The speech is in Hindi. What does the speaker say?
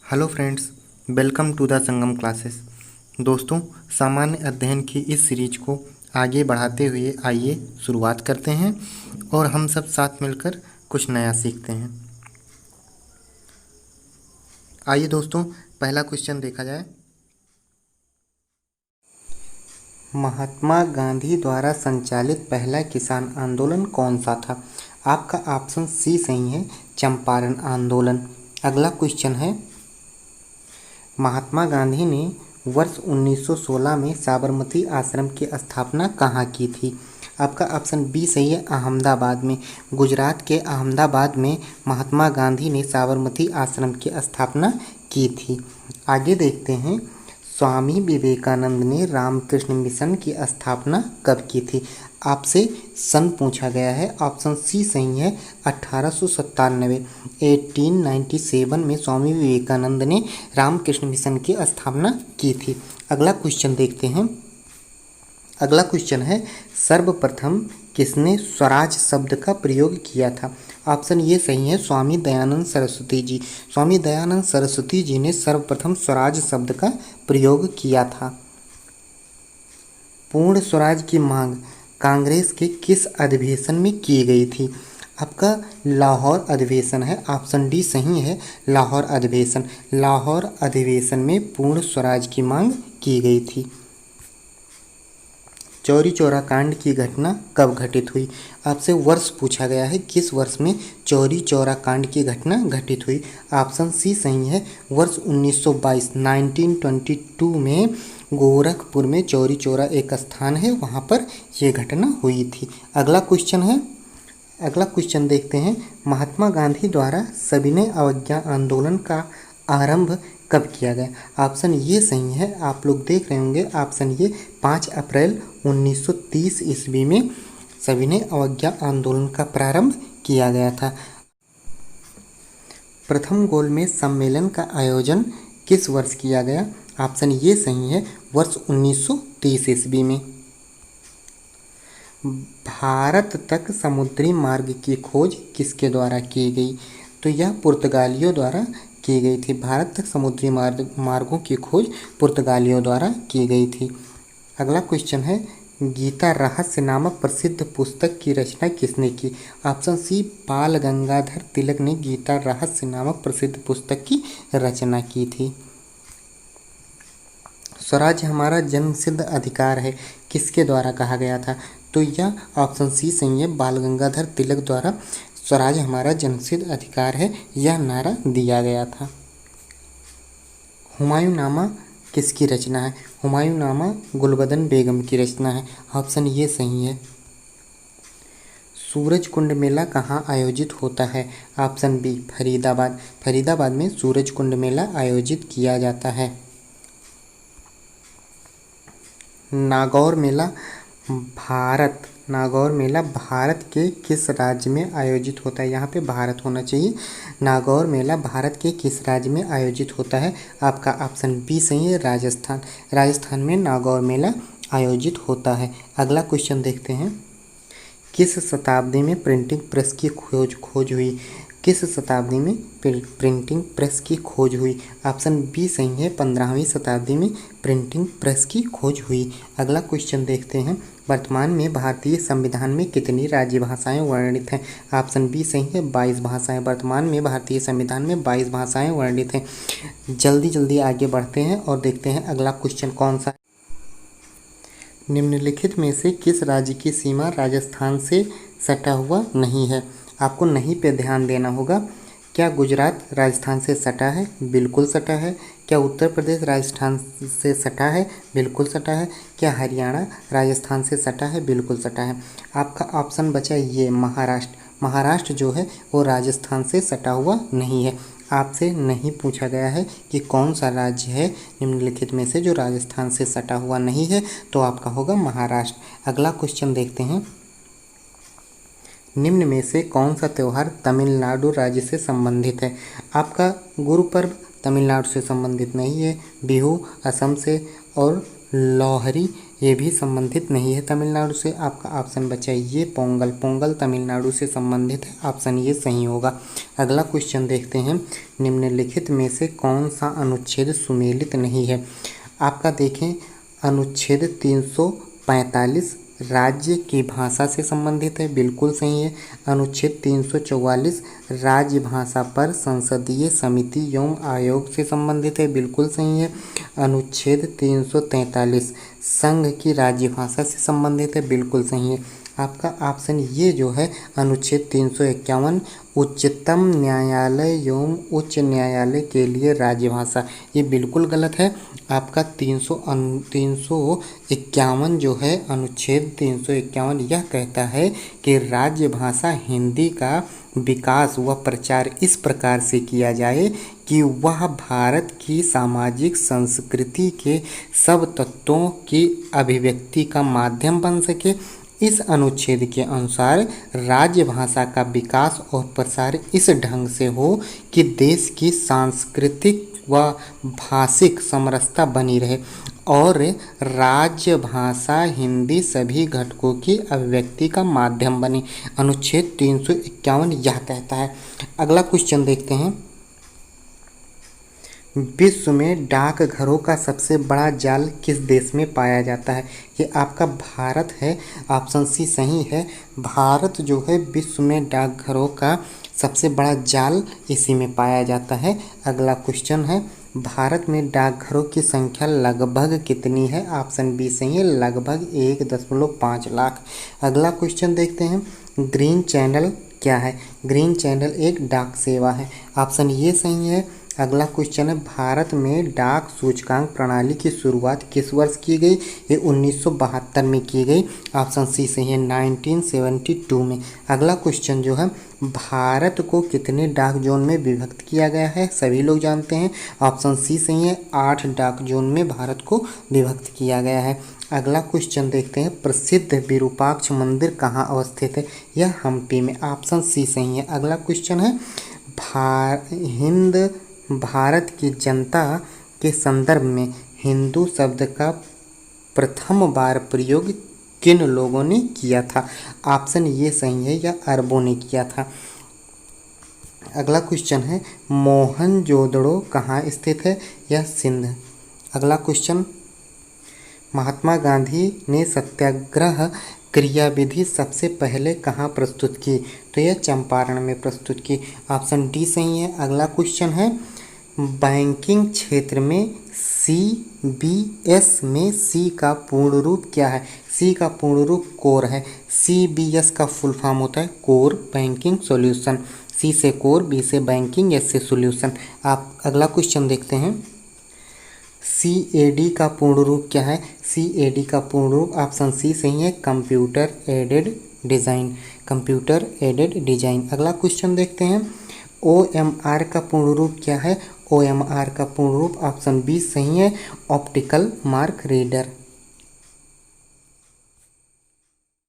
Hello friends, welcome to the Sangam classes. दोस्तों, सामान्य अध्ययन की इस सीरीज को आगे बढ़ाते हुए आइए शुरुआत करते हैं और हम सब साथ मिलकर कुछ नया सीखते हैं। आइए दोस्तों, पहला क्वेश्चन देखा जाए। महात्मा गांधी द्वारा संचालित पहला किसान आंदोलन कौन सा था? आपका ऑप्शन सी सही है, चंपारण आंदोलन। अगला क्वेश्चन है, महात्मा गांधी ने वर्ष 1916 में साबरमती आश्रम की स्थापना कहाँ की थी? आपका ऑप्शन बी सही है, अहमदाबाद में। गुजरात के अहमदाबाद में महात्मा गांधी ने साबरमती आश्रम की स्थापना की थी। आगे देखते हैं, स्वामी विवेकानंद ने रामकृष्ण मिशन की स्थापना कब की थी? आपसे सन पूछा गया है। ऑप्शन सी सही है, 1897। 1897 में स्वामी विवेकानंद ने रामकृष्ण मिशन की स्थापना की थी। अगला क्वेश्चन देखते हैं। अगला क्वेश्चन है, सर्वप्रथम किसने स्वराज शब्द का प्रयोग किया था? ऑप्शन ये सही है, स्वामी दयानंद सरस्वती जी। स्वामी दयानंद सरस्वती जी ने सर्वप्रथम स्वराज शब्द का प्रयोग किया था। पूर्ण स्वराज की मांग कांग्रेस के किस अधिवेशन में की गई थी? आपका लाहौर अधिवेशन है। ऑप्शन डी सही है, लाहौर अधिवेशन। लाहौर अधिवेशन में पूर्ण स्वराज की मांग की गई थी। चौरी चौरा कांड की घटना कब घटित हुई? आपसे वर्ष पूछा गया है, किस वर्ष में चौरी चौरा कांड की घटना घटित हुई? ऑप्शन सी सही है, वर्ष 1922 1922 में गोरखपुर में चौरी चौरा एक स्थान है, वहाँ पर यह घटना हुई थी। अगला क्वेश्चन है, अगला क्वेश्चन देखते हैं, महात्मा गांधी द्वारा सविनय अवज्ञा आंदोलन का आरंभ कब किया गया? ऑप्शन ये सही है, आप लोग देख रहे होंगे, ऑप्शन ये 5 अप्रैल 1930 ईस्वी में सविनय अवज्ञा आंदोलन का प्रारंभ किया गया था। प्रथम गोलमेज सम्मेलन का आयोजन किस वर्ष किया गया? ऑप्शन ये सही है, वर्ष 1930 ईस्वी में। भारत तक समुद्री मार्ग की खोज किसके द्वारा की गई? तो यह पुर्तगालियों द्वारा की गई थी। भारत तक समुद्री मार्गों की खोज पुर्तगालियों द्वारा की गई थी। अगला क्वेश्चन है, गीता रहस्य नामक प्रसिद्ध पुस्तक की रचना किसने की? ऑप्शन सी, बाल गंगाधर तिलक ने गीता रहस्य नामक प्रसिद्ध पुस्तक की रचना की थी। स्वराज हमारा जन्मसिद्ध अधिकार है किसके द्वारा कहा गया था? तो यह ऑप्शन सी सही है, बाल गंगाधर तिलक द्वारा स्वराज हमारा जन्मसिद्ध अधिकार है यह नारा दिया गया था। हुमायूंनामा किसकी रचना है? हुमायूंनामा गुलबदन बेगम की रचना है। ऑप्शन ये सही है। सूरज कुंड मेला कहाँ आयोजित होता है? Option B, Faridabad. फरीदाबाद में सूरज कुंड मेला आयोजित किया जाता है। नागौर मेला भारत के किस राज्य में आयोजित होता है? यहाँ पे भारत होना चाहिए। नागौर मेला भारत के किस राज्य में आयोजित होता है? आपका ऑप्शन बी सही है, राजस्थान। राजस्थान में नागौर मेला आयोजित होता है। अगला क्वेश्चन देखते हैं, किस शताब्दी में प्रिंटिंग प्रेस की खोज हुई? किस शताब्दी में प्रिंटिंग प्रेस की खोज हुई? ऑप्शन बी सही है, 15वीं शताब्दी में प्रिंटिंग प्रेस की खोज हुई। अगला क्वेश्चन देखते हैं, वर्तमान में भारतीय संविधान में कितनी राज्य भाषाएं वर्णित हैं? ऑप्शन बी सही है, 22 भाषाएं। वर्तमान में भारतीय संविधान में 22 भाषाएं वर्णित हैं। जल्दी आगे बढ़ते हैं और देखते हैं अगला क्वेश्चन कौन सा। निम्नलिखित में से किस राज्य की सीमा राजस्थान से सटा हुआ नहीं है? आपको नहीं पे ध्यान देना होगा। क्या गुजरात राजस्थान से सटा है? बिल्कुल सटा है। क्या उत्तर प्रदेश राजस्थान से सटा है? बिल्कुल सटा है। क्या हरियाणा राजस्थान से सटा है? बिल्कुल सटा है। आपका ऑप्शन बचा ये, महाराष्ट्र। महाराष्ट्र जो है वो राजस्थान से सटा हुआ नहीं है। आपसे नहीं पूछा गया है कि कौन सा राज्य है निम्नलिखित में से जो राजस्थान से सटा हुआ नहीं है, तो आपका होगा महाराष्ट्र। अगला क्वेश्चन देखते हैं, निम्न में से कौन सा त्यौहार तमिलनाडु राज्य से संबंधित है? आपका गुरु पर्व तमिलनाडु से संबंधित नहीं है। बिहू असम से और लोहरी ये भी संबंधित नहीं है तमिलनाडु से। आपका ऑप्शन बचा ये पोंगल, पोंगल तमिलनाडु से संबंधित है, ऑप्शन ये सही होगा। अगला क्वेश्चन देखते हैं, निम्नलिखित में से कौन सा अनुच्छेद सुमेलित नहीं है। आपका देखें अनुच्छेद 345 राज्य की भाषा से संबंधित है, बिल्कुल सही है। अनुच्छेद 344 राज्य भाषा पर संसदीय समिति एवं आयोग से संबंधित है, बिल्कुल सही है। अनुच्छेद 343 संघ की राज्य भाषा से संबंधित है, बिल्कुल सही है। आपका ऑप्शन ये जो है अनुच्छेद 351 उच्चतम न्यायालय एवं उच्च न्यायालय के लिए राज्य भाषा, ये बिल्कुल गलत है। आपका 351 जो है अनुच्छेद 351 यह कहता है कि राज्य भाषा हिंदी का विकास व प्रचार इस प्रकार से किया जाए कि वह भारत की सामाजिक संस्कृति के सब तत्वों की अभिव्यक्ति का माध्यम बन सके। इस अनुच्छेद के अनुसार राज्य भाषा का विकास और प्रसार इस ढंग से हो कि देश की सांस्कृतिक व भाषिक समरसता बनी रहे और राज्य भाषा हिंदी सभी घटकों की अभिव्यक्ति का माध्यम बने। अनुच्छेद 351 यह कहता है। अगला क्वेश्चन देखते हैं, विश्व में डाकघरों का सबसे बड़ा जाल किस देश में पाया जाता है। ये आपका भारत है, ऑप्शन सी सही है। भारत जो है विश्व में डाकघरों का सबसे बड़ा जाल इसी में पाया जाता है। अगला क्वेश्चन है, भारत में डाकघरों की संख्या लगभग कितनी है। ऑप्शन बी सही है, लगभग 1.5 लाख। अगला क्वेश्चन देखते हैं, ग्रीन चैनल क्या है। ग्रीन चैनल एक डाक सेवा है, ऑप्शन ये सही है। अगला क्वेश्चन है, भारत में डाक सूचकांक प्रणाली की शुरुआत किस वर्ष की गई। ये 1972 में की गई, ऑप्शन सी सही है, 1972 में। अगला क्वेश्चन जो है, भारत को कितने डाक जोन में विभक्त किया गया है, सभी लोग जानते हैं, ऑप्शन सी सही है, 8 डाक जोन में भारत को विभक्त किया गया है। अगला क्वेश्चन देखते हैं, प्रसिद्ध विरूपाक्ष मंदिर कहाँ अवस्थित है। यह हम्पी में, ऑप्शन सी सही है। अगला क्वेश्चन है, भारत की जनता के संदर्भ में हिंदू शब्द का प्रथम बार प्रयोग किन लोगों ने किया था। ऑप्शन ये सही है, या अरबों ने किया था। अगला क्वेश्चन है, मोहनजोदड़ो कहाँ स्थित है। यह सिंध। अगला क्वेश्चन, महात्मा गांधी ने सत्याग्रह क्रियाविधि सबसे पहले कहाँ प्रस्तुत की। तो यह चंपारण में प्रस्तुत की, ऑप्शन डी सही है। अगला क्वेश्चन है, बैंकिंग क्षेत्र में CBS में सी का पूर्ण रूप क्या है। सी का पूर्ण रूप कोर है। CBS का फुल फॉर्म होता है कोर बैंकिंग सॉल्यूशन। सी से कोर, बी से बैंकिंग, एस से सॉल्यूशन। आप अगला क्वेश्चन देखते हैं, CAD का पूर्ण रूप क्या है। CAD का पूर्ण रूप ऑप्शन सी सही है, computer aided design, computer aided design. अगला क्वेश्चन देखते हैं, OMR का पूर्ण रूप क्या है। OMR का पूर्ण रूप ऑप्शन बी सही है, ऑप्टिकल मार्क रीडर।